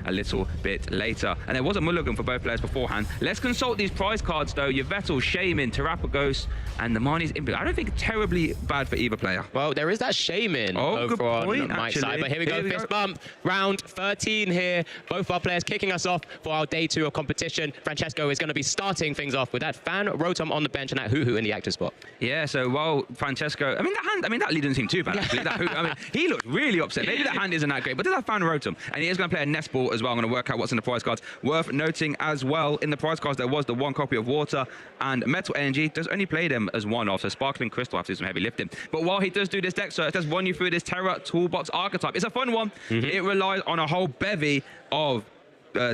a little bit later. And there was a mulligan for both players beforehand. Let's consult these prize cards though. Your Vettel, Shaman, Terapagos, and the Marnie's Imp. I don't think terribly bad for either player. Well, there is that Shaman over on Mike's side. But here we go, fist bump. Round 13 here. Both our players kicking us off for our day 2 of competition. Francesco is going to be starting things off with that Fan Rotom on the bench and that Hoo-Hoo in the active spot. Yeah, so while Francesco, that lead didn't seem too bad actually. He looked really upset. Maybe the hand isn't that great, but does have Fan Rotom, and he is going to play a Nest Ball as well. I'm going to work out what's in the prize cards. Worth noting as well, in the prize cards there was the 1 copy of Water and Metal Energy. Does only play them as one off, so Sparkling Crystal have to do some heavy lifting. But while he does do this deck, so it does run you through this Tera Toolbox archetype. It's a fun one. It relies on a whole bevy of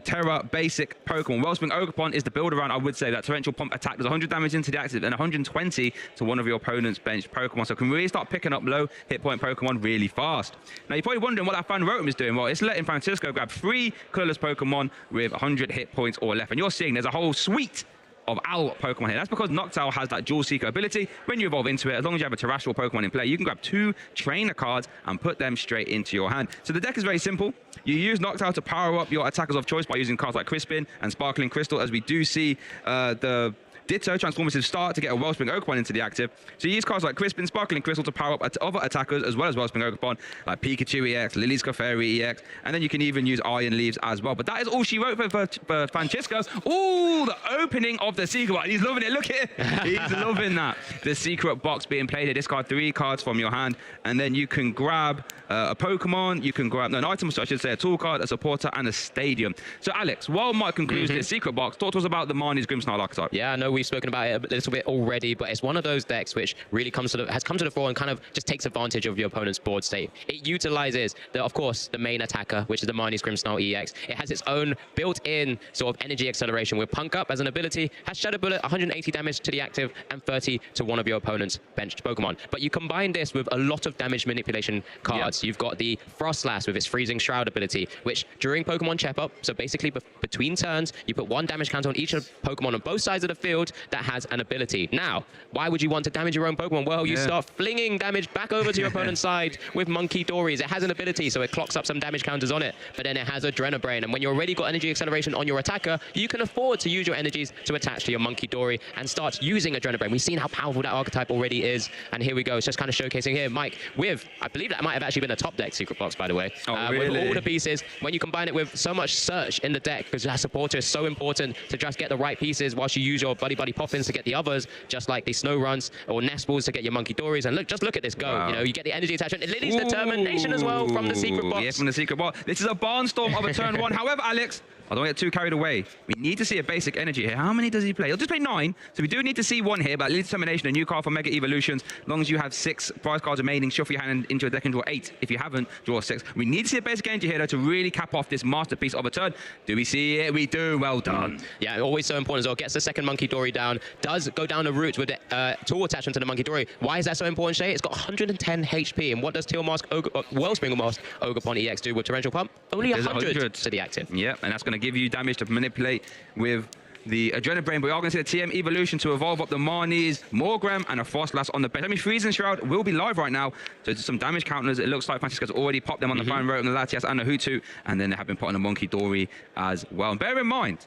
Tera basic Pokemon. Wellspring Ogerpon is the build around. I would say that Torrential Pump attack does 100 damage into the active and 120 to one of your opponent's benched Pokemon. So it can really start picking up low hit point Pokemon really fast. Now you're probably wondering what that Fan Rotom is doing. Well, it's letting Francisco grab 3 colorless Pokemon with 100 hit points or less. And you're seeing there's a whole suite of Owl Pokemon here. That's because Noctowl has that Jewel Seeker ability. When you evolve into it, as long as you have a terrestrial Pokemon in play, you can grab 2 trainer cards and put them straight into your hand. So the deck is very simple. You use Noctowl to power up your attackers of choice by using cards like Crispin and Sparkling Crystal, as we do see the Ditto Transformative Start to get a Wellspring Ogerpon into the active. So you use cards like Crispin, Sparkling Crystal to power up other attackers as well as Wellspring Ogerpon, like Pikachu EX, Lily's Clefairy EX, and then you can even use Iron Leaves as well. But that is all she wrote for Francisco. Ooh, the opening of the secret box. He's loving it. Look at it. He's loving that. The secret box being played here. Discard 3 cards from your hand, and then you can grab a Pokemon, you can grab an item, so I should say a tool card, a supporter, and a stadium. So Alex, while Mike concludes this secret box, talk to us about the Marnie's Grimmsnarl archetype. Yeah, I know we've spoken about it a little bit already, but it's one of those decks which really has come to the fore and kind of just takes advantage of your opponent's board state. It utilizes, of course, the main attacker, which is the Marnie's Grimmsnarl EX. It has its own built-in sort of energy acceleration with Punk Up as an ability, has Shadow Bullet, 180 damage to the active, and 30 to one of your opponent's benched Pokemon. But you combine this with a lot of damage manipulation cards. You've got the Frostlass with its Freezing Shroud ability, which during Pokemon Chep-Up, so basically between turns, you put 1 damage counter on each of Pokemon on both sides of the field that has an ability. Now, why would you want to damage your own Pokemon? Well, you start flinging damage back over to your opponent's side with Monkey Dories. It has an ability, so it clocks up some damage counters on it, but then it has Adrena Brain, and when you've already got energy acceleration on your attacker, you can afford to use your energies to attach to your Monkey Dory and start using Adrena Brain. We've seen how powerful that archetype already is, and here we go. It's just kind of showcasing here, Mike, with, I believe that might have actually been a top deck secret box, by the way. Oh, really? With all the pieces, when you combine it with so much search in the deck, because that supporter is so important to just get the right pieces whilst you use your Buddy Poppins to get the others, just like the Snow Runs or Nest Balls to get your Monkey Dories. And look, just look at this go. You know, you get the energy attachment. Lily's Determination as well from the secret box. Yeah, from the secret box. This is a barnstorm of a turn 1. However, Alex, I don't get too carried away. We need to see a basic energy here. How many does he play? He'll just play 9, so we do need to see 1 here, but Lily's Determination, a new card for Mega Evolutions. As long as you have 6 prize cards remaining, shuffle your hand into a deck and draw 8. If you haven't, draw 6. We need to see a basic energy here, though, to really cap off this masterpiece of a turn. Do we see it? We do. Well done. Yeah, always so important as well. Gets the second Monkey Dory down. Does go down the route with the tool attachment to the Monkey Dory. Why is that so important, Shay? It's got 110 HP. And what does Teal Mask, Wellspring Mask, Ogerpon EX do with Torrential Pump? Only 100 to the active. Yeah, and that's going to give you damage to manipulate with the Adrena Brain. But we are going to see the TM Evolution to evolve up the Marnie's Morgram and a Frostlass on the bench. I mean, Freezing Shroud will be live right now, so there's some damage counters. It looks like Francisco's already popped them on the Fan Rotom, the Latias, and the Hootu, and then they have been put on the Monkey Dory as well. And bear in mind,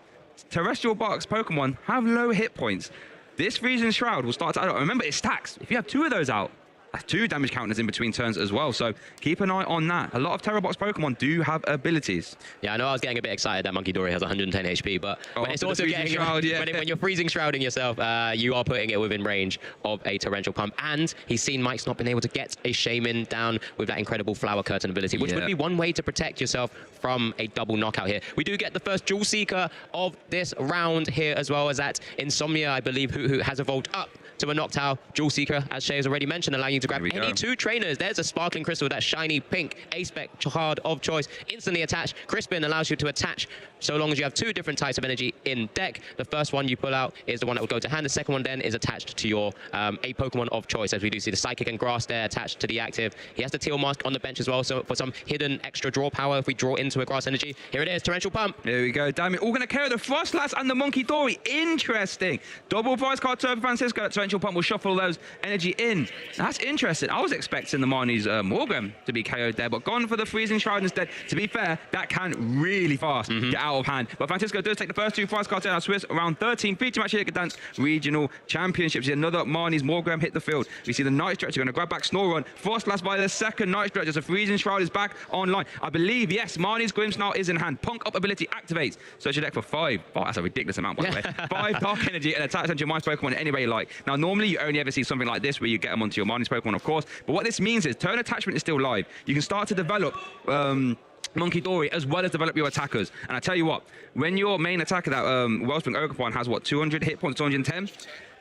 terrestrial box Pokemon have low hit points. This Freezing Shroud will start to add up. Remember, it stacks. If you have 2 of those out, 2 damage counters in between turns as well, so keep an eye on that. A lot of Tera Box Pokemon do have abilities. Yeah, I know I was getting a bit excited that Monkey Dory has 110 HP, but when it's also getting shroud, when you're freezing shrouding yourself, you are putting it within range of a Torrential Pump. And he's seen Mike's not been able to get a Shaman down with that incredible Flower Curtain ability, which would be one way to protect yourself from a double knockout here. We do get the first Jewel Seeker of this round here, as well as that Insomnia, I believe, who has evolved up to a Noctowl. Jewel Seeker, as Shay has already mentioned, allowing you to grab any 2 trainers. There's a Sparkling Crystal with that shiny pink A-Spec card of choice. Instantly attached. Crispin allows you to attach so long as you have 2 different types of energy in deck. The first one you pull out is the one that will go to hand. The second one then is attached to your a Pokemon of choice, as we do see the Psychic and Grass there attached to the active. He has the Teal Mask on the bench as well, so for some hidden extra draw power if we draw into a Grass energy. Here it is, Torrential Pump. There we go, damn it. All going to carry the Frostlass and the Monkey Dory. Interesting. Double prize card turn for Francisco. Torrential Pump will shuffle those energy in. That's interesting. I was expecting the Marnie's Morgan to be KO'd there, but gone for the freezing shroud instead. To be fair, that can really fast get out of hand. But Francisco does take the first 2 prize cards in our Swiss around 13. Feature match here at Gdansk Regional Championships. Another Marnie's Morgan hit the field. We see the Night Stretcher going to grab back Snorunt. Frost last by the second Night Stretcher. So freezing shroud is back online. I believe, yes, Marnie's Grimmsnarl is in hand. Punk up ability activates. Search your deck for 5. Oh, that's a ridiculous amount, by the way. 5 Dark Energy and attach onto your Marnie's Pokemon in any way you like. Now, normally you only ever see something like this where you get them onto your Marnie's Pokemon, of course. But what this means is turn attachment is still live. You can start to develop Monkey Dory as well as develop your attackers. And I tell you what, when your main attacker, that Wellspring Ogerpon, has what, 200 hit points, 210?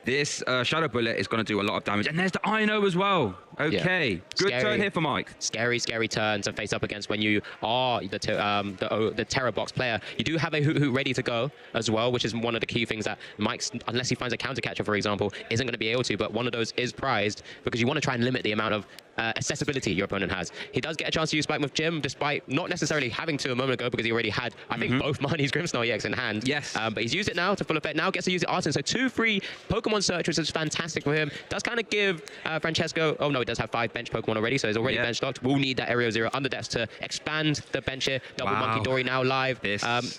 This Shadow Bullet is going to do a lot of damage. And there's the Ino as well. Okay, good turn here for Mike. Scary turn to face up against when you are the Tera box player. You do have a Hoot ready to go as well, which is one of the key things that Mike, unless he finds a counter catcher, for example, isn't going to be able to. But one of those is prized because you want to try and limit the amount of accessibility your opponent has. He does get a chance to use Spike with Jim, despite not necessarily having to a moment ago because he already had, I think, both Marnie's Grimmsnarl EX in hand. Yes. But he's used it now to full effect. Now gets to use it Arson. So 2 free Pokemon Search, which is fantastic for him. Does kind of give Francesco, oh no, it does have 5 bench Pokemon already, so he's already bench locked. We'll need that Area 0 under depth to expand the bench here. Double Monkey Dory now live.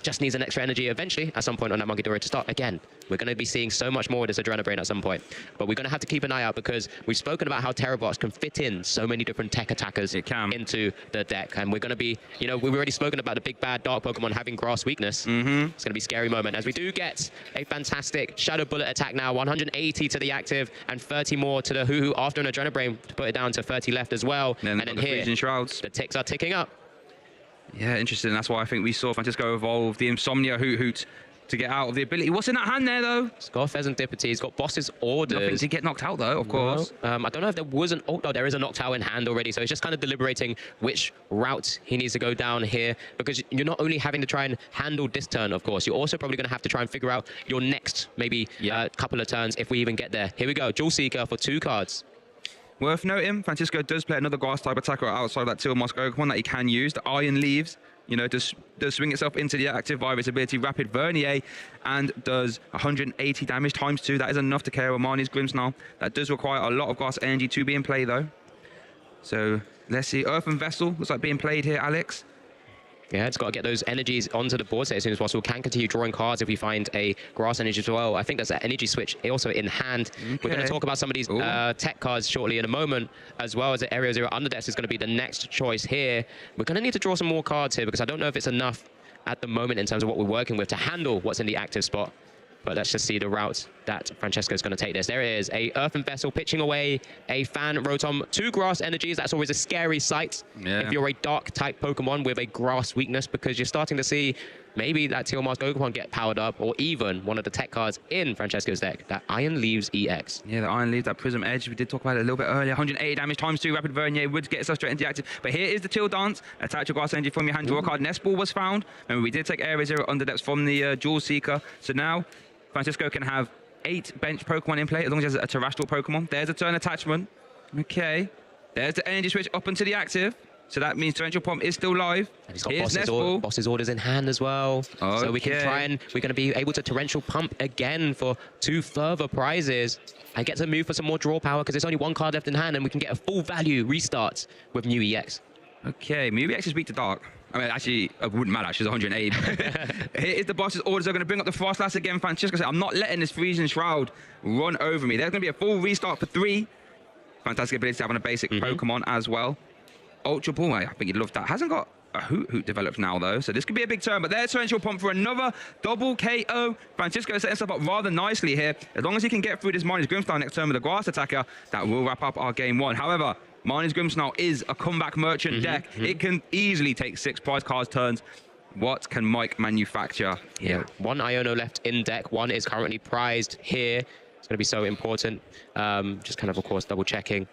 Just needs an extra energy eventually at some point on that Monkey Dory to start. Again, we're going to be seeing so much more of this Adrenabrain at some point. But we're going to have to keep an eye out because we've spoken about how Tera bots can fit in so many different tech attackers into the deck. And we're going to be, you know, we've already spoken about the big bad dark Pokemon having grass weakness. It's going to be a scary moment as we do get a fantastic Shadow Bullet attack now. 180 to the active and 30 more to the Hoo after an Adrenabrain to put it down to 30 left as well. And then here, Shrouds. The ticks are ticking up. Yeah, interesting. That's why I think we saw Francisco evolve the Insomnia Hoot to get out of the ability. What's in that hand there, though? He's got Pheasantipity. He's got Boss's Orders. Nothing to get knocked out, though, of course. I don't know if there was an... Oh, no, there is a knocked out in hand already. So he's just kind of deliberating which route he needs to go down here. Because you're not only having to try and handle this turn, of course. You're also probably going to have to try and figure out your next, maybe, couple of turns if we even get there. Here we go. Jewel Seeker for 2 cards. Worth noting, Francisco does play another grass-type attacker outside of that Teal Mask Ogerpon that he can use. The Iron Leaves, you know, does swing itself into the active via its ability Rapid Vernier and does 180 damage times 2. That is enough to KO Marnie's Grimmsnarl. That does require a lot of grass energy to be in play, though. So let's see. Earthen Vessel looks like being played here, Alex. Yeah, it's got to get those energies onto the board set as soon as possible. Can continue drawing cards if we find a grass energy as well. I think there's that energy switch also in hand. Okay. We're going to talk about some of these tech cards shortly in a moment, as well as the Area 0 Underdesk is going to be the next choice here. We're going to need to draw some more cards here because I don't know if it's enough at the moment in terms of what we're working with to handle what's in the active spot. But let's just see the route that Francesco is going to take this. There it is, a Earthen Vessel pitching away a Fan Rotom. 2 grass energies, that's always a scary sight if you're a dark type Pokemon with a grass weakness, because you're starting to see maybe that Teal Mask Pokemon get powered up, or even one of the tech cards in Francesco's deck, that Iron Leaves EX. Yeah, the Iron Leaves, that Prism Edge, we did talk about it a little bit earlier. 180 damage times 2, Rapid Vernier would get us straight into the active. But here is the Teal Dance. Attach your grass energy from your hand, draw a card. Nest Ball was found. Remember, we did take Area 0 under depths from the Jewel Seeker. So now Francisco can have 8 bench Pokemon in play as long as there's a terrestrial Pokemon. There's a turn attachment. Okay. There's the energy switch up into the active. So that means Torrential Pump is still live. And he's got Boss's Orders in hand as well. Okay. So we can try and we're going to be able to Torrential Pump again for 2 further prizes and get to move for some more draw power because there's only 1 card left in hand and we can get a full value restart with Mew EX. Okay, Mew EX is weak to dark. I mean, actually, it wouldn't matter. She's 180. Here is the Boss's Orders. They're going to bring up the Frost Last again. Francisco said, I'm not letting this Freezing Shroud run over me. There's going to be a full restart for 3. Fantastic ability to have on a basic Pokemon as well. Ultra Ball, I think you'd love that. Hasn't got a Hoot developed now, though, so this could be a big turn. But there's Torrential Pump for another double KO. Francisco setting himself up rather nicely here. As long as he can get through this Marnie's Grimmsnarl next turn with a Grass Attacker, that will wrap up our game 1. However, Marnie's Grimmsnarl is a comeback merchant deck. It can easily take 6 prize cards turns. What can Mike manufacture here? 1 Iono left in deck. 1 is currently prized here. It's going to be so important. Just kind of course, double checking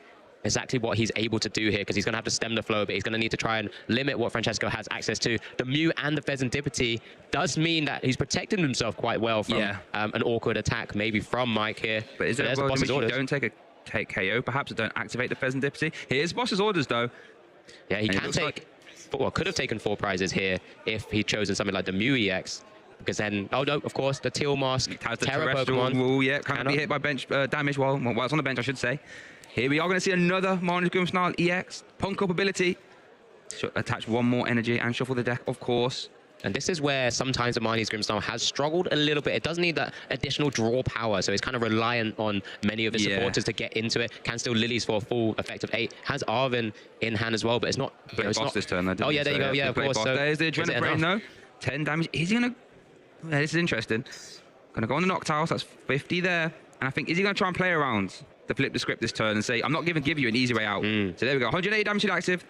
exactly what he's able to do here, because he's going to have to stem the flow, but he's going to need to try and limit what Francesco has access to. The Mew and the Pheasantipity does mean that he's protecting himself quite well from an awkward attack, maybe from Mike here. But is there a world in which you don't take KO, perhaps, or don't activate the Pheasantipity? Here's Boss's Orders, though. Yeah, he can take, well, could have taken 4 prizes here if he'd chosen something like the Mew EX. Because then, oh no, of course, the Teal Mask, has the Tera terrestrial Pokemon rule, cannot be hit by bench damage while it's on the bench, I should say. Here we are going to see another Grimmsnarl EX. Punk up ability. Attach one more energy and shuffle the deck, of course. And this is where sometimes the Grimmsnarl has struggled a little bit. It does need that additional draw power, so it's kind of reliant on many of his supporters to get into it. Can still Lilies for a full effect of 8. Has Arvin in hand as well, but it's not... It's not this turn, though, oh, yeah, there you go. Yeah, of course. So there's the Adrenaline Brain, though. 10 damage. Is he going to... Yeah, this is interesting. Going to go on the Noctowl, so that's 50 there. And I think, is he going to try and play around to flip the script this turn and say, I'm not give you an easy way out. So there we go. 180 damage to active.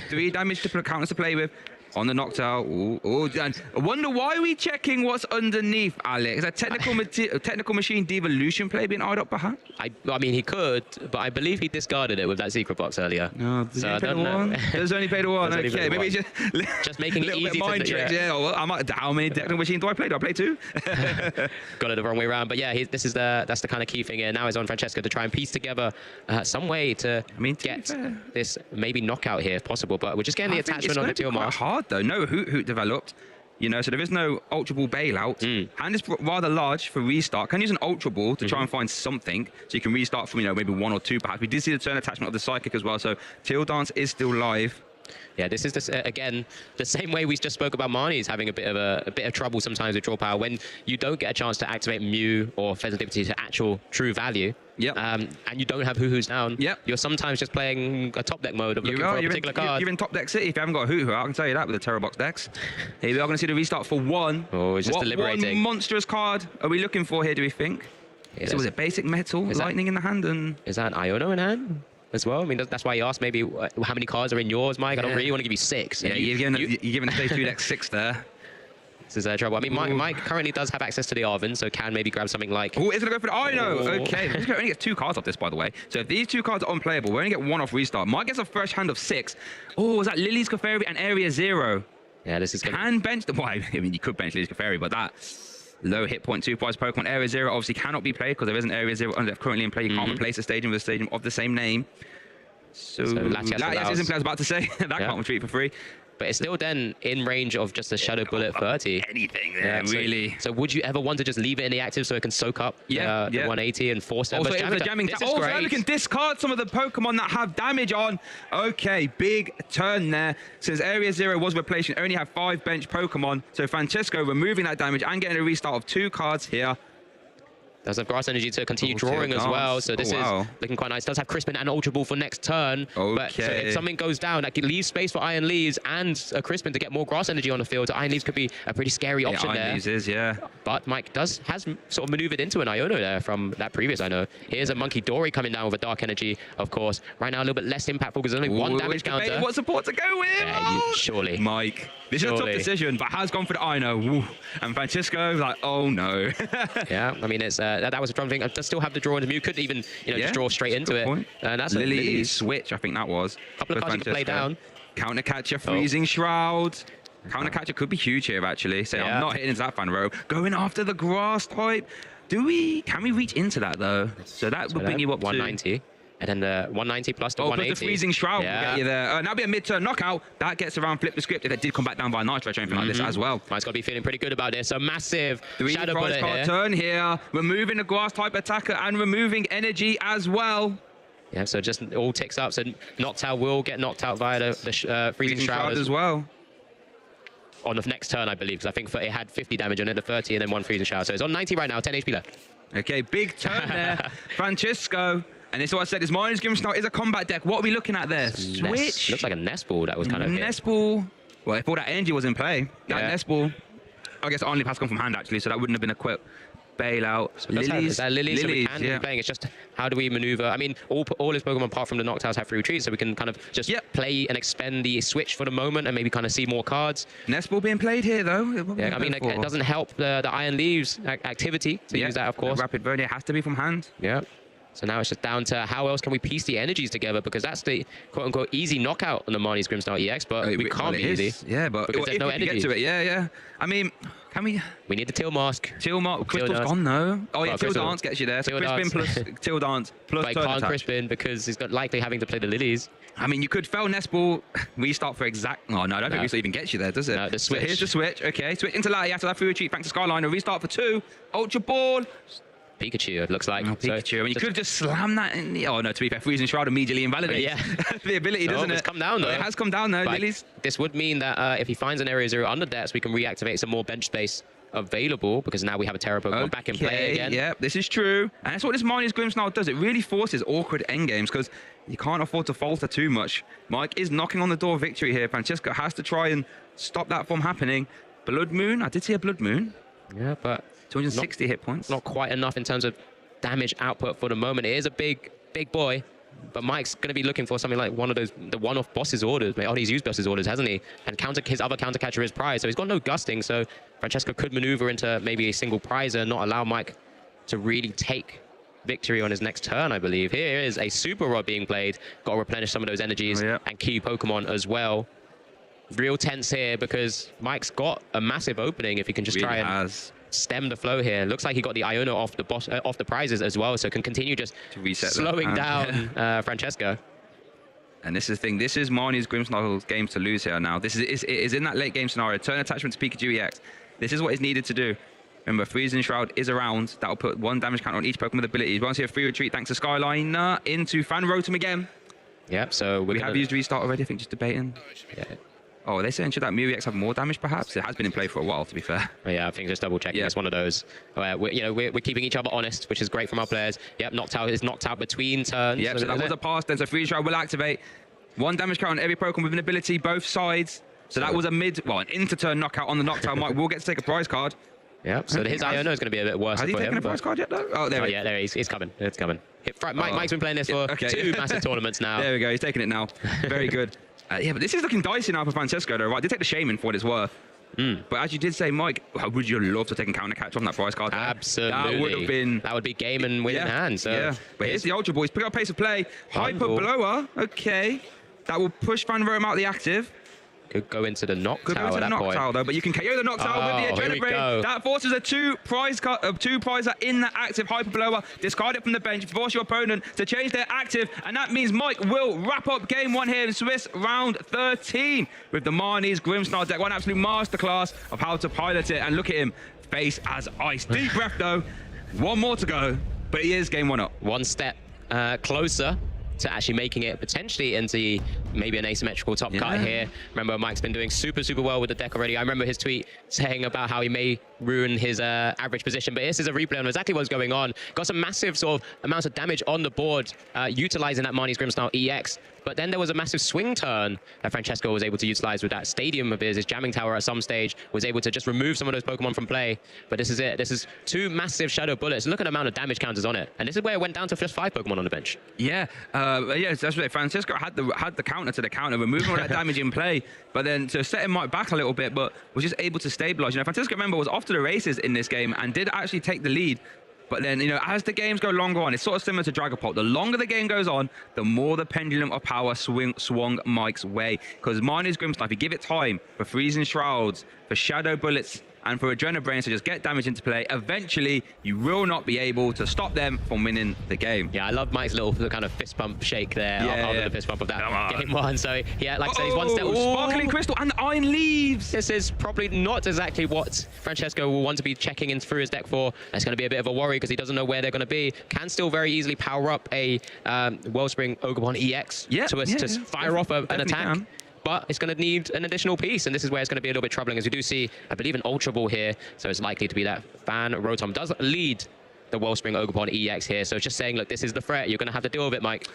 3 damage to counters to play with. On the Noctowl. And I wonder why are we checking what's underneath, Alex? Is that technical machine devolution play being eyed up behind? I mean, he could, but I believe he discarded it with that secret box earlier. No, so I don't know. There's only played one. Okay, maybe just making it easy mind tricks. Yeah. Well, how many technical machines do I play? Do I play 2? Got it the wrong way around. But yeah, that's the kind of key thing here. Now it's on Francesco to try and piece together some way to get this maybe knockout here if possible. But we're just getting the attachment on the Teal Mask. Hard though. No Hoot developed. You know, so there is no Ultra Ball bailout. Hand is rather large for restart. Can use an Ultra Ball to try and find something, so you can restart from, you know, maybe 1 or 2 perhaps. We did see the turn attachment of the Psychic as well, so Teal Dance is still live. Yeah, this is again the same way we just spoke about Marnie's having a bit of trouble sometimes with draw power when you don't get a chance to activate Mew or Pheasantipity to actual true value. Yep. And you don't have Hoo-Hoo's down. Yep. You're sometimes just playing a top deck mode of looking for a particular card. You're in top deck city if you haven't got a Hoo-Hoo. I can tell you that with the Tera box decks. Here we are going to see the restart for 1. Oh, it's just deliberating. What monstrous card are we looking for here, do we think? So was it basic metal, lightning in the hand, and... Is that an Iono in hand? As well, I mean, that's why you asked maybe how many cards are in yours, Mike. I don't really want to give you 6. Yeah, you're giving a stage 2 deck 6 there. This is trouble. I mean, Mike currently does have access to the Arvin, so can maybe grab something like... Oh, it's going to go for the... I know. Okay. He's going to only get 2 cards off this, by the way. So if these 2 cards are unplayable, we only get 1 off restart. Mike gets a fresh hand of 6. Oh, is that Lily's Clefairy and Area 0? Yeah, this is... Can bench... Well, I mean, you could bench Lily's Clefairy, but that... Low hit point 2 prize Pokemon. Area 0 obviously cannot be played because there isn't Area 0 currently in play. You can't replace a stadium with a stadium of the same name. So Latias isn't players about to say that can't retreat for free. But it's still then in range of just a Shadow Bullet 30. Anything there, really. So would you ever want to just leave it in the active so it can soak up the 180 and force them? Also, the jamming this is great. We can discard some of the Pokemon that have damage on. Okay, big turn there. Since Area 0 was replaced, you only have 5 bench Pokemon. So Francesco removing that damage and getting a restart of 2 cards here. Does have Grass Energy to continue drawing as well, so this is looking quite nice. Does have Crispin and Ultra Ball for next turn, but so if something goes down, that leaves space for Iron Leaves and a Crispin to get more Grass Energy on the field. So Iron Leaves could be a pretty scary option there. Iron Leaves is, But Mike has sort of maneuvered into an Iono there from that previous Iono. Here's a Monkey Dory coming down with a Dark Energy, of course. Right now, a little bit less impactful because there's only 1 damage counter. What support to go with? Yeah, surely. Mike. This is a tough decision, but has gone for the Ino. And Francisco, like, oh no. Yeah, I mean, it's that was a strong thing. Does still have the draw in the Mew. Could even, just draw straight into it. And that's Lily switch, I think that was. A couple of cards you can play down. Counter Catcher, Freezing Shroud. Counter Catcher could be huge here, actually. So I'm not hitting into that fan row. Going after the Grass type. Can we reach into that, though? So that would bring you up 190. And then the 190 plus the 180. Plus the Freezing Shroud will get you there. That'll be a mid-turn knockout. That gets around flip the script if it did come back down by a Nitro or anything like this as well. Mike's got to be feeling pretty good about this. So massive 3 Shadow Bullet here. Turn here. Removing the Grass-type attacker and removing energy as well. Yeah, so just all ticks up. So Noctowl will get knocked out via the Freezing Shroud as well. On the next turn, I believe, because I think it had 50 damage on it, the 30, and then 1 Freezing Shroud. So it's on 90 right now, 10 HP left. Okay, big turn there. Francisco. And this is what I said, this Grimmsnarl is a combat deck. What are we looking at there? Switch. Looks like a Nest Ball that was kind of Nest Ball. Well, if all that energy was in play, that Nest Ball, I guess only has come from hand, actually, so that wouldn't have been a quick bailout. So Lilies, so we can be playing. It's just how do we maneuver? I mean, all his Pokemon, apart from the Noctowls, have free retreat, so we can kind of just play and expend the switch for the moment and maybe kind of see more cards. Nest Ball being played here, though. Yeah, I mean, it doesn't help the Iron Leaves activity to use that, of course. Rapid Verdier has to be from hand. Yeah. So now it's just down to how else can we piece the energies together, because that's the quote-unquote easy knockout on the Grimmsnarl EX, but we can't be easy. Yeah, but because there's no energy. Get to it, I mean, can we? We need the Teal Mask. Teal Mask. Crystal's gone though. Oh yeah, Teal Dance gets you there. So Crispin plus Teal Dance plus turn attack. But Crispin because he's likely having to play the Lilies. I mean, you could fell Nest Ball, restart for exact. Oh no, I don't think restart even gets you there, does it? No, the switch. So here's the switch. Okay, switch into Latias. That free retreat. Thanks to Skyline. A restart for 2. Ultra Ball. Pikachu, it looks like. Oh, Pikachu. So, I mean, you could have just slammed that in the... Oh, no, to be fair, Freezing Shroud immediately invalidates the ability, doesn't it? It's come down, though. It has come down, though, Lilies. This would mean that if he finds an Area 0 under Dex, we can reactivate some more bench space available, because now we have a Tera Pokemon back in play again. Yeah, this is true. And that's what this Marnie's Grimmsnarl does. It really forces awkward endgames, because you can't afford to falter too much. Mike is knocking on the door of victory here. Francesco has to try and stop that from happening. Blood Moon, I did see a Blood Moon. Yeah, but 260 hit points. Not quite enough in terms of damage output for the moment. It is a big boy. But Mike's going to be looking for something like the one-off boss's orders. Oh, he's used boss's orders, hasn't he? And his other counter catcher is prize, so he's got no gusting. So Francesco could maneuver into maybe a single prize and not allow Mike to really take victory on his next turn, I believe. Here is a Super Rod being played. Got to replenish some of those energies and key Pokemon as well. Real tense here because Mike's got a massive opening if he can just try and stem the flow here. Looks like he got the Iona off the prizes as well, so can continue just to reset slowing down Francesco. And this is the thing. This is Marnie's Grimmsnarl's game to lose here now. It is in that late game scenario. Turn attachment to Pikachu EX. This is what is needed to do. Remember, Freezing Shroud is around. That'll put 1 damage counter on each Pokemon with abilities. We want to see a free retreat thanks to Skyliner into Fan Rotom again. Yep, so we have used restart already, I think, just debating. Yeah. Oh, are they saying should that Mew EX have more damage, perhaps? It has been in play for a while, to be fair. Yeah, I think just double checking. It's one of those where we're keeping each other honest, which is great from our players. Yep, knocked out between turns. Yep, so that was a pass then. So Freeze Shroud will activate 1 damage count on every Pokemon with an ability, both sides. So that was an inter-turn knockout on the knockdown. Mike will get to take a prize card. Yeah, so his Iona is going to be a bit worse for him. Has he taken a prize card yet, though? Oh, there he is. Yeah, there he is. He's coming. It's coming. Mike's been playing this for 2 massive tournaments now. There we go. He's taking it now. Very good. Yeah, but this is looking dicey now for Francesco, though, right? I did take the Shaman for what it's worth. But as you did say, Mike, would you love to take a counter catch on that prize card? Absolutely. That would be game and win in hand. So. Yeah, but here's the Ultra Boys. Pick up pace of play. Hyper Blower. Okay. That will push Fan Rotom out the active. Could go into the Noctowl Could go into the Noctowl, though, but you can KO the Noctowl with the Adrenaline. That forces a 2 prizer in the active Hyper Blower. Discard it from the bench, force your opponent to change their active, and that means Mike will wrap up game 1 here in Swiss round 13 with the Marnie's Grimmsnarl deck. One absolute masterclass of how to pilot it, and look at him, face as ice. Deep breath, though. 1 more to go, but he is game 1 up. 1 step closer to actually making it potentially into maybe an asymmetrical top cut here. Remember, Mike's been doing super well with the deck already. I remember his tweet saying about how he may ruin his average position, but this is a replay on exactly what's going on. Got some massive sort of amounts of damage on the board, utilizing that Marnie's Grimmsnarl EX. But then there was a massive swing turn that Francesco was able to utilize with that stadium of his jamming tower at some stage, was able to just remove some of those Pokemon from play. But this is it. This is 2 massive Shadow Bullets. Look at the amount of damage counters on it. And this is where it went down to just 5 Pokemon on the bench. Yeah, that's right. Francesco had the counter to the counter, removing all that damage in play, but then to set him right back a little bit, but was just able to stabilize. Francesco, remember, was off to the races in this game and did actually take the lead. But then, as the games go longer on, it's sort of similar to Dragapult. The longer the game goes on, the more the pendulum of power swung Mike's way. Because Marnie's Grimmsnarl, if you give it time for Freezing Shrouds, for Shadow Bullets, and for Adrenabrain to just get damage into play, eventually you will not be able to stop them from winning the game. Yeah, I love Mike's little kind of fist pump shake there after the fist bump of that game 1. So yeah, like I said, he's 1 step. Sparkling Crystal and the Iron Leaves. This is probably not exactly what Francesco will want to be checking in through his deck for. It's going to be a bit of a worry because he doesn't know where they're going to be. Can still very easily power up a Wellspring Ogerpon EX to fire off an attack. But it's going to need an additional piece, and this is where it's going to be a little bit troubling, as we do see, I believe, an Ultra Ball here, so it's likely to be that Fan Rotom does lead the Wellspring Ogerpon EX here, so it's just saying, look, this is the threat, you're going to have to deal with it, Mike.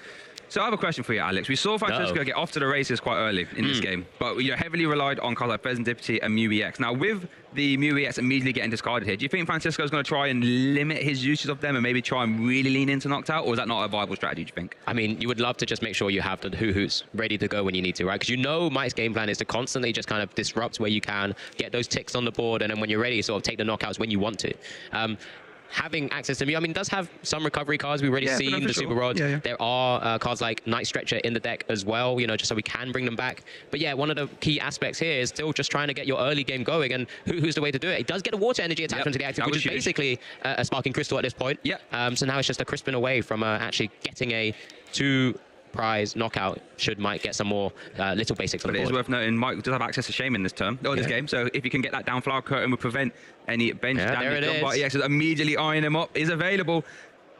So I have a question for you, Alex. We saw Francesco get off to the races quite early in this game, but heavily relied on cards like Pheasantipity and Mew EX. Now, with the Mew EX immediately getting discarded here, do you think Francesco's going to try and limit his uses of them and maybe try and really lean into Noctowl, or is that not a viable strategy, do you think? I mean, you would love to just make sure you have the hoo-hoos ready to go when you need to, right? Because Mike's game plan is to constantly just kind of disrupt where you can, get those ticks on the board, and then when you're ready, sort of take the knockouts when you want to. Having access to Mew, I mean, does have some recovery cards. We've already seen the Super Rods. There are cards like Night Stretcher in the deck as well, just so we can bring them back. But yeah, one of the key aspects here is still just trying to get your early game going, and who's the way to do it? It does get a water energy attachment to the active, which is basically a Sparking Crystal at this point. So now it's just a crisping away from actually getting a 2 prize knockout should Mike get some more little basics on the board. It is worth noting, Mike does have access to Shaman this turn, or this game, so if you can get that down flower curtain will prevent any bench damage. But EX is immediately eyeing him up, is available.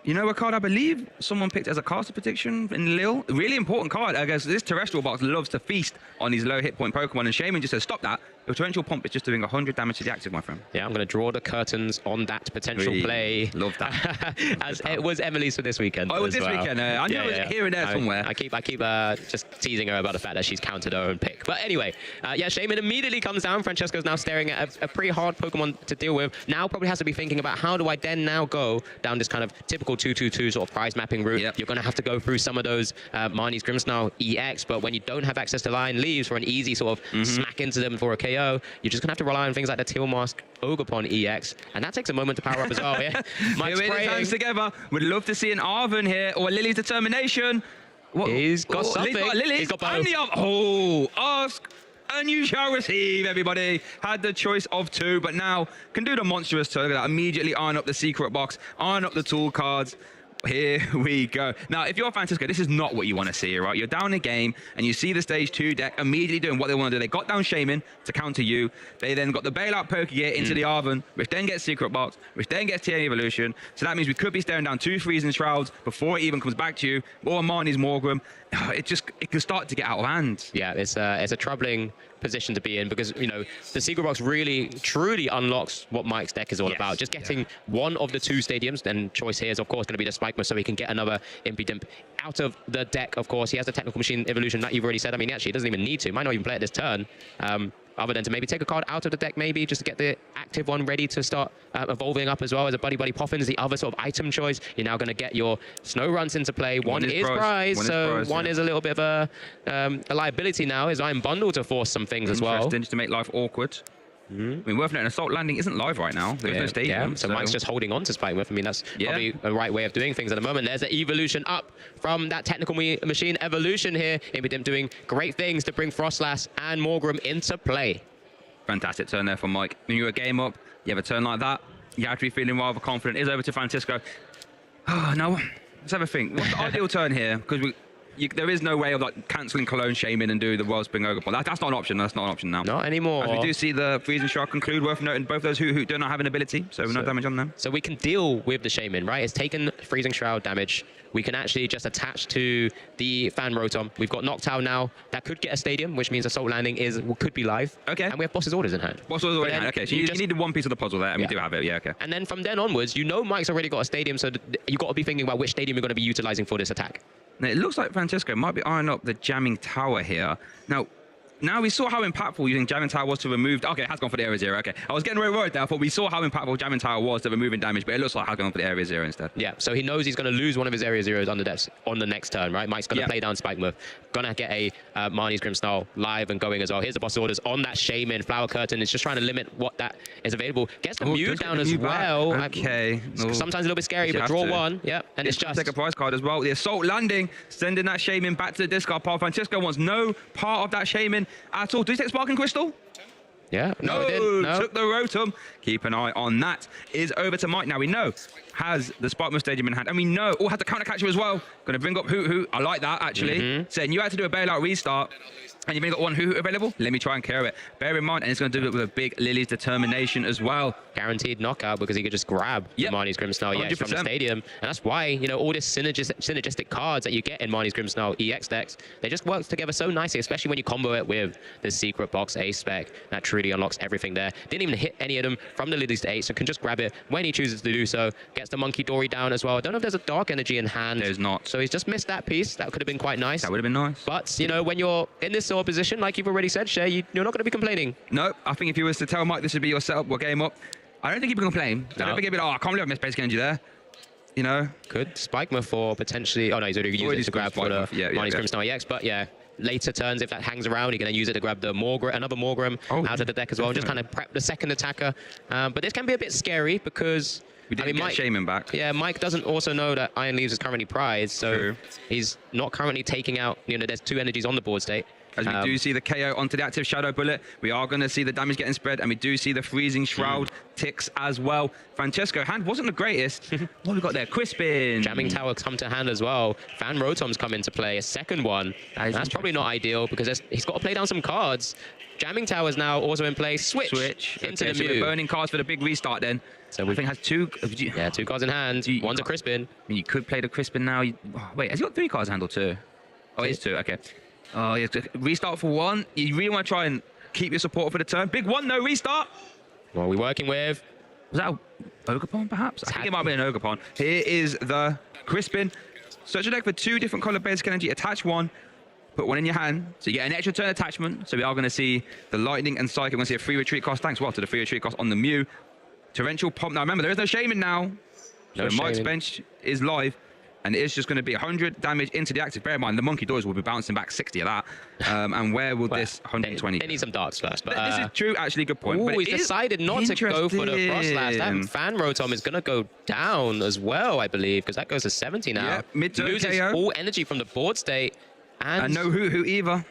You know a card I believe someone picked as a caster prediction in Lille? Really important card. I guess this terrestrial box loves to feast on these low hit point Pokemon, and Shaman just says, stop that. Your torrential pump is just doing 100 damage to the active, my friend. Yeah, I'm going to draw the curtains on that potential play. Love that. As it was Emily's for this weekend. Oh, it was this weekend. I knew it was here and there somewhere. I keep just teasing her about the fact that she's counted her own pick. But anyway, yeah, Shaman immediately comes down. Francesco's now staring at a pretty hard Pokemon to deal with. Now probably has to be thinking about how do I then now go down this kind of typical 2-2-2 sort of prize mapping route. Yep. You're going to have to go through some of those Marnie's Grimmsnarl EX, but when you don't have access to line leaves for an easy sort of smack into them for a KO, you're just going to have to rely on things like the Teal Mask Ogerpon EX, and that takes a moment to power up as well. Yeah, Mike's praying. Hands together. Would love to see an Arven here or Lily's determination. What? He's got something. He's got both. Oh, ask and you shall receive, everybody. Had the choice of two, but now can do the monstrous turn. Look at that. Immediately iron up the secret box, iron up the tool cards. Here we go. Now, if you're Francisco, this is not what you want to see, right? You're down a game, and you see the stage 2 deck immediately doing what they want to do. They got down Shaman to counter you. They then got the bailout Pokegear into the Arven, which then gets Secret Box, which then gets Tera Evolution. So that means we could be staring down 2 Freezing Shrouds before it even comes back to you, or Marnie's Morgrim. It can start to get out of hand. Yeah, it's a troubling position to be in, because you know the Secret Box really truly unlocks what Mike's deck is all about. Just getting one of the 2 stadiums, then choice here is of course going to be the Spike Move, so he can get another Impidimp out of the deck. Of course, he has the Technical Machine Evolution that you've already said. I mean, actually, he doesn't even need to. Might not even play it this turn. Other than to maybe take a card out of the deck, maybe just to get the active one ready to start evolving up as well as a Buddy Poffins, the other sort of item choice. You're now going to get your Snow Runts into play. One is prize, so one is a little bit of a liability now, as I'm bundled to force some things as well. Interesting, just to make life awkward. I mean, worth noting, Assault Landing isn't live right now. There's no stadium. So Mike's just holding on to Spike Move. I mean, that's probably a right way of doing things at the moment. There's an evolution up from that Technical Machine Evolution here. Impidimp doing great things to bring Frostlass and Morgrim into play. Fantastic turn there from Mike. When you're a game up, you have a turn like that, you have to be feeling rather confident. It's over to Francisco. Oh, now, let's have a think. What's the ideal turn here? Because there is no way of like cancelling Cologne Shaman and do the World Spring Ogerpon. That's not an option. That's not an option now. Not anymore. As we do see the Freezing Shark conclude. Worth noting, both those who do not have an ability, so no damage on them. So we can deal with the Shaman, right? It's taken Freezing Shroud damage. We can actually just attach to the Fan Rotom. We've got Noctowl now. That could get a stadium, which means Assault Landing could be live. Okay. And we have Boss's Orders in hand. Boss's Orders in hand. Okay, so you need one piece of the puzzle there, and we do have it. Yeah, okay. And then from then onwards, you know Mike's already got a stadium, so you've got to be thinking about which stadium you're going to be utilizing for this attack. Now, it looks like Francesco might be eyeing up the Jamming Tower here. Now we saw how impactful using Jamming Tower was to remove... Okay, it has gone for the Area 0, okay. I was getting very worried there. I thought we saw how impactful Jamming Tower was to removing damage, but it looks like it has gone for the Area 0 instead. Yeah, so he knows he's going to lose one of his Area 0s on the next turn, right? Mike's going to play down Spike Move. Going to get a Marnie's Grimmsnarl live and going as well. Here's the Boss Orders on that Shaman. Flower Curtain is just trying to limit what that is available. Gets the Mew down as well. Okay. Sometimes a little bit scary, but draw one. Yep, and it's just... Take a prize card as well. The Assault Landing, sending that Shaman back to the discard pile. Francisco wants no part of that Shaman at all. Do you take Sparking Crystal? Yeah. No, took the Rotom. Keep an eye on that. Is over to Mike now. We know has the Sparkman Stadium in hand, and we know has the counter catcher as well. Going to bring up Hoo. I like that actually. Saying you had to do a bailout restart, and you've only got one Hoo available. Let me try and carry it. Bear in mind, and it's going to do it with a big Lily's determination as well. Guaranteed knockout because he could just grab the Marnie's Grimmsnarl EX from the stadium, and that's why all this synergistic cards that you get in Marnie's Grimmsnarl EX decks, they just work together so nicely, especially when you combo it with the Secret Box A spec. That truly unlocks everything there. Didn't even hit any of them from the Lily's to 8, so can just grab it when he chooses to do so. Gets the Monkey Dory down as well. I don't know if there's a Dark Energy in hand. There's not. So he's just missed that piece. That could have been quite nice. That would have been nice. But when you're in this sort of position, like you've already said, Shay, you're not going to be complaining. No, I think if you was to tell Mike this would be your setup or game up, I don't think he'd be complaining. I don't think he'd be like, I can't believe I missed basic energy there. Could Spike Move for potentially... Oh, no, he's already used it to grab for the Marnie's Grimmsnarl EX. But yeah, later turns, if that hangs around, you're going to use it to grab the another Morgrim out of the deck as well. Just kind of prep the second attacker. But this can be a bit scary because... We didn't get Shaman back. Yeah, Mike doesn't also know that Iron Leaves is currently prized, so he's not currently taking out... there's 2 energies on the board state. As we do see the KO onto the active Shadow Bullet, we are going to see the damage getting spread, and we do see the freezing Shroud ticks as well. Francesco, hand wasn't the greatest. What have we got there? Crispin. Jamming Tower come to hand as well. Fan Rotom's come into play, a second one. That's probably not ideal because he's got to play down some cards. Jamming Tower is now also in play. Switch into the so Mew. we're burning cards for the big restart then. So I think has two. Yeah, 2 cards in hand. One's a Crispin. I mean, you could play the Crispin now. Wait, has he got 3 cards in hand or 2? Oh, it is 2. Okay. Oh, yeah. Restart for 1. You really want to try and keep your support for the turn. Big 1, no restart. What are we working with? Was that a Ogerpon, perhaps? I think it might be an Ogerpon. Here is the Crispin. Search a deck for 2 different color basic energy. Attach 1. Put 1 in your hand, so you get an extra turn attachment. So we are going to see the Lightning and Psychic. We're going to see a free retreat cost. Thanks, well, to the free retreat cost on the Mew. Torrential Pump. Now, remember, there is no Shaman now. So Mike's bench is live, and it is just going to be 100 damage into the active. Bear in mind, the Monkey Doors will be bouncing back 60 of that. And where will this 120 They need some darks first. But, this is true, actually, good point. But he's decided not to go for the Frost Slash. That Fan Rotom is going to go down as well, I believe, because that goes to 70 now. Yeah, mid-turn loses KO. all energy from the board state. And no Hoot either.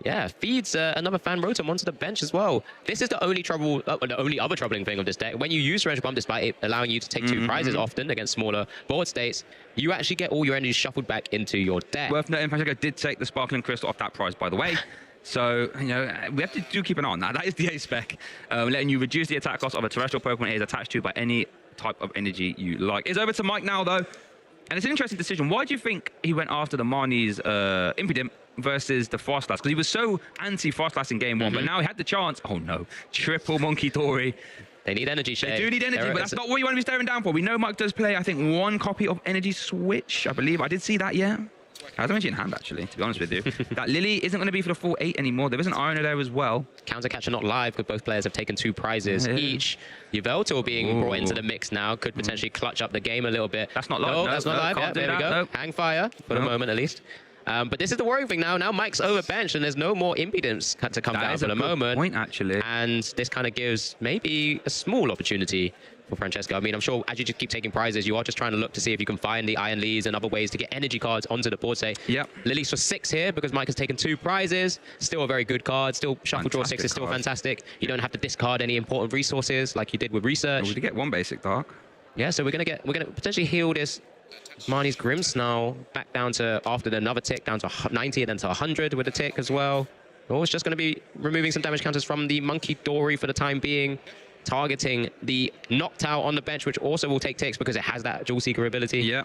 Yeah, feeds another Fan Rotom onto the bench as well. This is the only the only other troubling thing of this deck. When you use Torrential Pump, despite it allowing you to take 2 prizes often against smaller board states, you actually get all your energy shuffled back into your deck. Worth noting, Francesco did take the Sparkling Crystal off that prize, by the way. So, you know, we have to keep an eye on that. That is the A spec, letting you reduce the attack cost of a terrestrial Pokemon it is attached to by any type of energy you like. It's over to Mike now, though. And it's an interesting decision. Why do you think he went after the Marnie's Impidimp versus the Frostlass? Because he was so anti-Frostlass in game 1, but now he had the chance. Oh, no. Triple Monkey Dory. They need energy, Shay. They do need energy, but that's not what you want to be staring down for. We know Mike does play, I think, 1 copy of Energy Switch, I believe. I did see that, yeah. I had energy in hand, actually, to be honest with you. That Lily isn't going to be for the full 8 anymore. There is an Ironer there as well. Counter Catcher not live, because both players have taken 2 prizes each. Yveltal being brought into the mix now could potentially clutch up the game a little bit. That's not live. No, that's not live. Yeah, there we go. Hang fire, for the moment at least. But this is the worrying thing now. Now Mike's over bench, and there's no more impedance to come down for the moment. Point, actually. And this kind of gives maybe a small opportunity for Francesco. I mean, I'm sure as you just keep taking prizes, you are just trying to look to see if you can find the Iron Leads and other ways to get energy cards onto the board state. Yep. Lily's for 6 here because Mike has taken 2 prizes. Still a very good card. Still shuffle draw 6 is still fantastic. You don't have to discard any important resources like you did with research. We did get 1 basic dark. Yeah, so we're gonna potentially heal this Marnie's Grimmsnarl back down to, after another tick, down to 90 and then to 100 with a tick as well. Or it's just going to be removing some damage counters from the Monkey Dory for the time being, targeting the Noctowl on the bench, which also will take ticks because it has that Jewel Seeker ability. Yeah.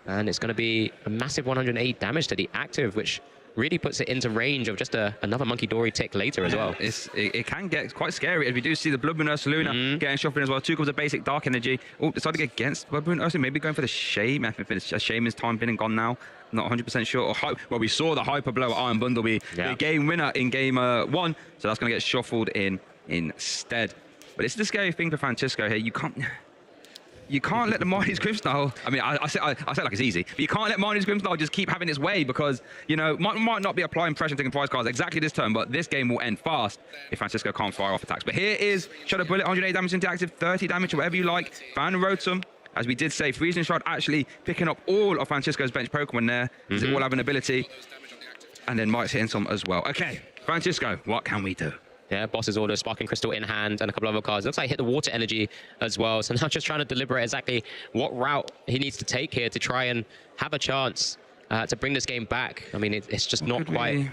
And it's going to be a massive 108 damage to the active, which really puts it into range of just another Monkey Dory tick later as well. It can get quite scary. As we do see the Blood Moon Ursaluna getting shuffled in as well. 2 comes of basic dark energy. Oh, decided to get against Blood Moon Ursaluna. Maybe going for the Shame. I think Shame is time been and gone now. Not 100% sure. Well, we saw the Hyper Blow at Iron Bundle be the game winner in game 1. So that's going to get shuffled in instead. But it's the scary thing for Francisco here. You can't let the Marnie's Grimmsnarl. I mean, I say like it's easy, but you can't let Marnie's Grimmsnarl just keep having its way because, you know, might not be applying pressure and taking prize cards exactly this turn, but this game will end fast if Francisco can't fire off attacks. But here is Shadow Bullet, 108 damage into active, 30 damage, whatever you like. Fan Rotom, as we did say, Freezing Shroud actually picking up all of Francisco's bench Pokemon there. They all have an ability. And then Mike's hitting some as well. Okay, Francisco, what can we do? Yeah, Boss's Order, Sparking Crystal in hand, and a couple of other cards. Looks like he hit the Water Energy as well. So now just trying to deliberate exactly what route he needs to take here to try and have a chance to bring this game back. I mean, it's just not quite...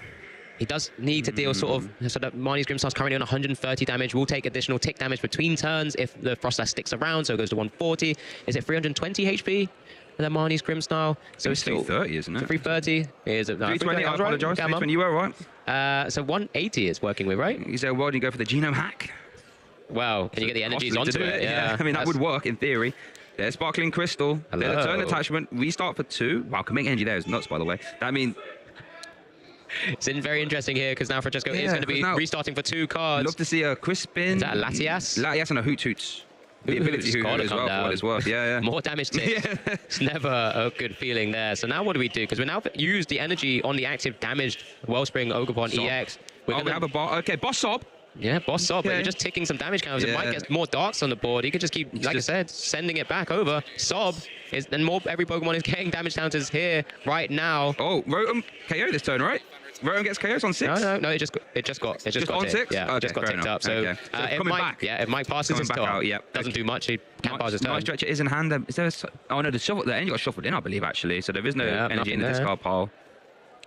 He does need to deal sort of... So that Marnie's Grimmsnarl's currently on 130 damage. Will take additional tick damage between turns if the Frostlass sticks around, so it goes to 140. Is it 320 HP? And then Marnie's Grimmsnarl. So it's still 330, isn't it? 330. Is it? No, 320, I apologise. 320, you were right. So 180 is working with, right? Is there a world you go for the genome hack? Well, can you get the energies onto it? Yeah. I mean, that would work in theory. There's Sparkling Crystal. There's a turn attachment. Restart for 2. Wow, can make energy there is nuts, by the way. I mean... It's very interesting here because now Francesco is going to be restarting for 2 cards. Love to see a Crispin. Is that a Latias? Latias and a Hoot Hoots. The ability to as well, for what it's worth. Yeah. More damage tick. It's never a good feeling there. So now what do we do? Because we now used the energy on the active damaged Wellspring Ogerpon EX. We have a boss. Okay, Boss Sob. Yeah, Boss Sob. But you're just ticking some damage counters. If Mike gets more darks on the board, he could just keep, like I said, sending it back over. Sob is, and more. Every Pokemon is getting damage counters here right now. Oh, Rotom KO this turn, right? Rotom gets KOs on 6? No, it just got on hit. 6? Yeah, Okay, it just got fair ticked enough. up. So, Okay. So if coming Mike, back. if Mike passes Coming his back turn, out, yeah. doesn't do much. He can't pass his turn. My stretcher is in hand. Is there oh no, the energy got shuffled in, I believe, actually. So there is no energy in the discard pile.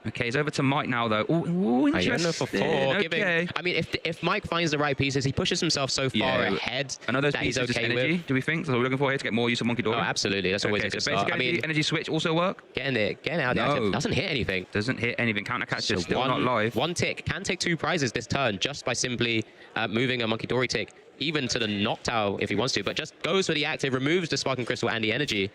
Okay, it's over to Mike now, though. Ooh, interesting. For 4. Okay. I mean, if Mike finds the right pieces, he pushes himself so far ahead I know those that pieces he's okay energy, with. do we think? So we're looking for here to get more use of Monkey Dory? Oh, absolutely. That's always a good start. I mean, energy switch also work? Getting out there. No. Doesn't hit anything. Doesn't hit anything. Counter catch is So still not live. One tick can take 2 prizes this turn just by simply moving a Monkey Dory tick, even to the Noctowl if he wants to, but just goes for the active, removes the Sparking Crystal and the energy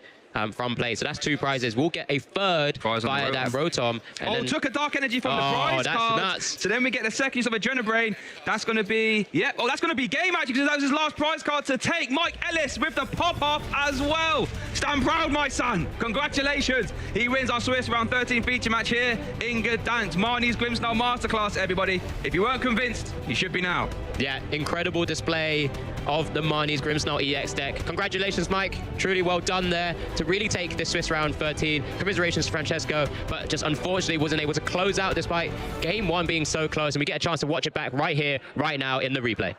from play. So that's 2 prizes. We'll get a third via that Rotom. And took a Dark Energy from the prize card. Nuts. So then we get the second use of Adrenabrain. That's going to be, that's going to be game actually, because that was his last prize card to take. Mike Ellis with the pop-off as well. Stand proud, my son. Congratulations. He wins our Swiss round 13 feature match here in Gdansk. Marnie's Grimmsnarl Masterclass, everybody. If you weren't convinced, you should be now. Yeah, incredible display of the Marnie's Grimmsnarl EX deck. Congratulations, Mike. Truly well done there to really take this Swiss round 13. Commiserations to Francesco, but just unfortunately wasn't able to close out despite game 1 being so close. And we get a chance to watch it back right here, right now in the replay.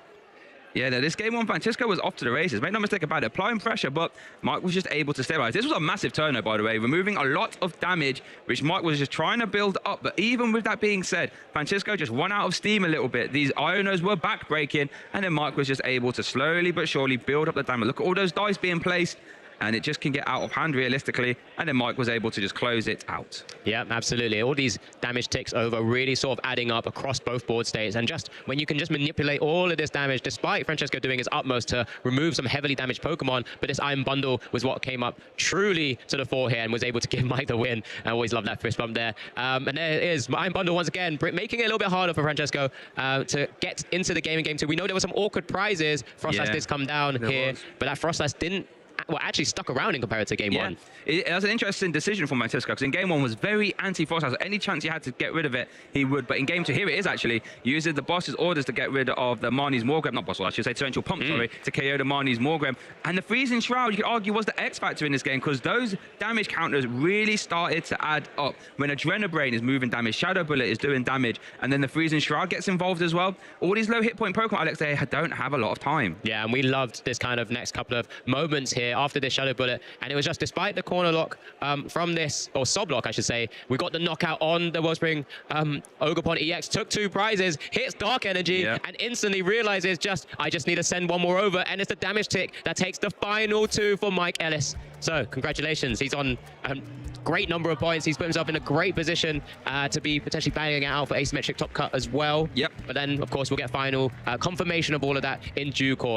Yeah, no, this game 1, Francesco was off to the races. Make no mistake about it, applying pressure, but Mike was just able to stabilize. This was a massive turn, by the way, removing a lot of damage, which Mike was just trying to build up. But even with that being said, Francesco just run out of steam a little bit. These Ionos were back-breaking, and then Mike was just able to slowly but surely build up the damage. Look at all those dice being placed, and it just can get out of hand realistically, and then Mike was able to just close it out. Yeah, absolutely. All these damage ticks over really sort of adding up across both board states, and just when you can just manipulate all of this damage, despite Francesco doing his utmost to remove some heavily damaged Pokemon, but this Iron Bundle was what came up truly to the fore here and was able to give Mike the win. I always love that fist bump there. And there it is, Iron Bundle once again, making it a little bit harder for Francesco to get into the game in game 2. We know there were some awkward prizes. Frostlass did come down here, but that Frostlass didn't actually stuck around in comparison to game 1. It was an interesting decision from Francesco, because in game 1 was very anti-Frostlass. So any chance he had to get rid of it, he would. But in game 2, here it is actually, using the boss's orders to get rid of the Marnie's Morgrem, not boss, I should say torrential pump, sorry, to KO the Marnie's Morgrem. And the freezing shroud, you could argue, was the X factor in this game, because those damage counters really started to add up. When Adrenabrain is moving damage, Shadow Bullet is doing damage, and then the freezing shroud gets involved as well. All these low hit point Pokemon, Alex, they don't have a lot of time. Yeah, and we loved this kind of next couple of moments here after this Shadow Bullet. And it was just despite the corner lock from this, or sub lock, I should say, we got the knockout on the Wellspring Ogerpon EX, took 2 prizes, hits Dark Energy, and instantly realizes I just need to send 1 more over, and it's the damage tick that takes the final 2 for Mike Ellis. So congratulations, he's on a great number of points. He's put himself in a great position to be potentially banging it out for asymmetric top cut as well. But then, of course, we'll get final confirmation of all of that in due course.